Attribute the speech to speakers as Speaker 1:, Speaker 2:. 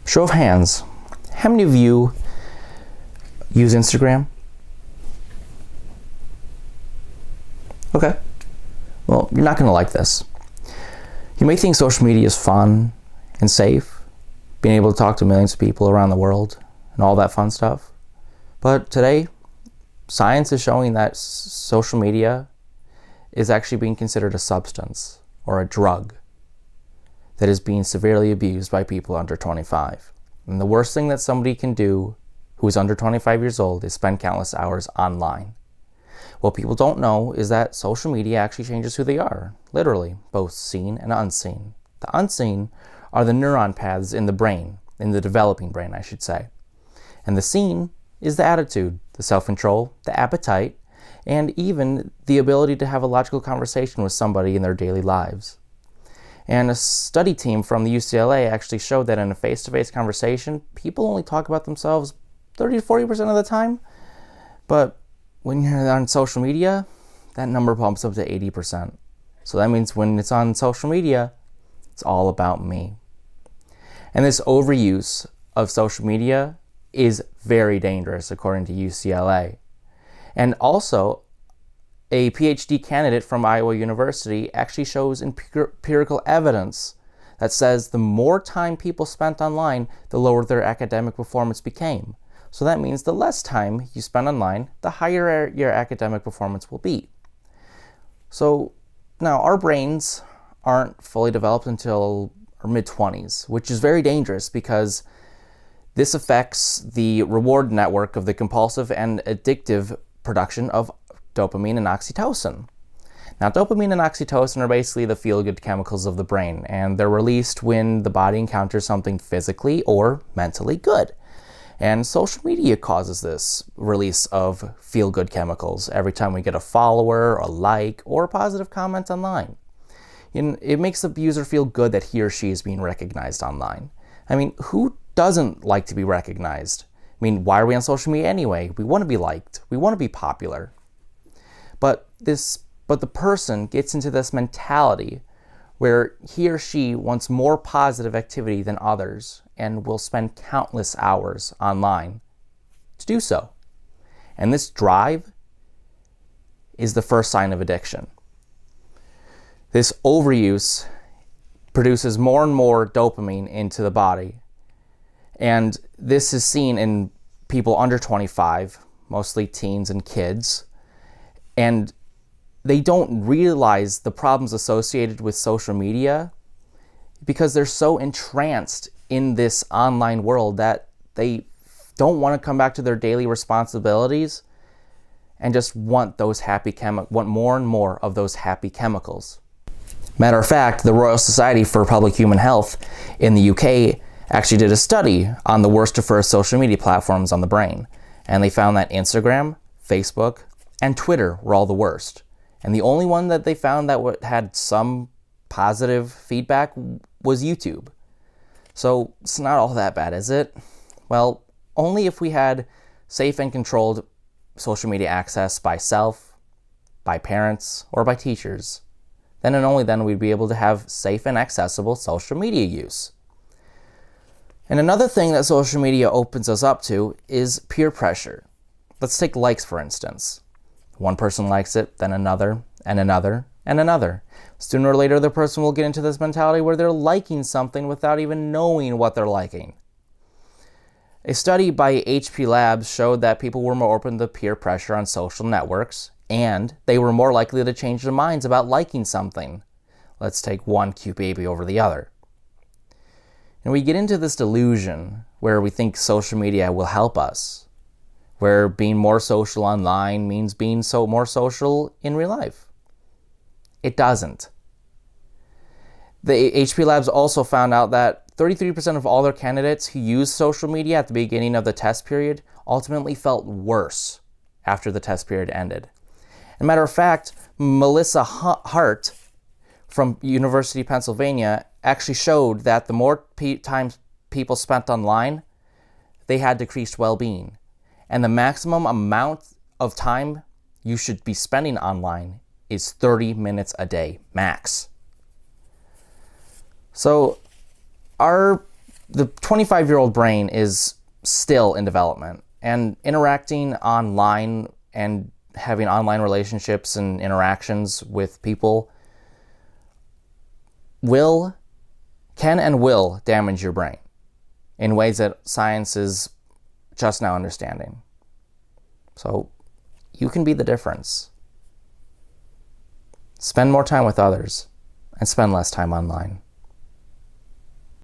Speaker 1: Show of hands, how many of you use Instagram? Okay. Well, you're not going to like this. You may think social media is fun and safe, being able to talk to millions of people around the world and all that fun stuff. But today, science is showing that social media is actually being considered a substance or a drug that is being severely abused by people under 25. And the worst thing that somebody can do who is under 25 years old is spend countless hours online. What people don't know is that social media actually changes who they are, literally, both seen and unseen. The unseen are the neuron paths in the brain, in the developing brain, I should say. And the seen is the attitude, the self-control, the appetite, and even the ability to have a logical conversation with somebody in their daily lives. And a study team from the UCLA actually showed that in a face-to-face conversation, people only talk about themselves 30 to 40% of the time. But when you're on social media, that number bumps up to 80%. So that means when it's on social media, it's all about me. And this overuse of social media is very dangerous, according to UCLA. And also, a PhD candidate from Iowa University actually shows empirical evidence that says the more time people spent online, the lower their academic performance became. So that means the less time you spend online, the higher your academic performance will be. So now our brains aren't fully developed until our mid-20s, which is very dangerous because this affects the reward network of the compulsive and addictive production of dopamine and oxytocin. Now, dopamine and oxytocin are basically the feel-good chemicals of the brain, and they're released when the body encounters something physically or mentally good. And social media causes this release of feel-good chemicals every time we get a follower, a like, or a positive comment online. And it makes the user feel good that he or she is being recognized online. I mean, who doesn't like to be recognized? I mean, why are we on social media anyway? We want to be liked. We want to be popular. But the person gets into this mentality where he or she wants more positive activity than others and will spend countless hours online to do so. And this drive is the first sign of addiction. This overuse produces more and more dopamine into the body. And this is seen in people under 25, mostly teens and kids. And they don't realize the problems associated with social media because they're so entranced in this online world that they don't want to come back to their daily responsibilities and just want want more and more of those happy chemicals. Matter of fact, the Royal Society for Public Human Health in the UK actually did a study on the worst to first social media platforms on the brain. And they found that Instagram, Facebook, and Twitter were all the worst. And the only one that they found that had some positive feedback was YouTube. So it's not all that bad, is it? Well, only if we had safe and controlled social media access by self, by parents, or by teachers. Then and only then we'd be able to have safe and accessible social media use. And another thing that social media opens us up to is peer pressure. Let's take likes, for instance. One person likes it, then another, and another, and another. Sooner or later, the person will get into this mentality where they're liking something without even knowing what they're liking. A study by HP Labs showed that people were more open to peer pressure on social networks, and they were more likely to change their minds about liking something. Let's take one cute baby over the other. And we get into this delusion where we think social media will help us, where being more social online means being more social in real life. It doesn't. The HP Labs also found out that 33% of all their candidates who used social media at the beginning of the test period ultimately felt worse after the test period ended. As a matter of fact, Melissa Hart from University of Pennsylvania actually showed that the more time people spent online, they had decreased well-being. And the maximum amount of time you should be spending online is 30 minutes a day, max. So our The 25-year-old brain is still in development, and interacting online and having online relationships and interactions with people can and will damage your brain in ways that science is just now understanding. So you can be the difference. Spend more time with others and spend less time online.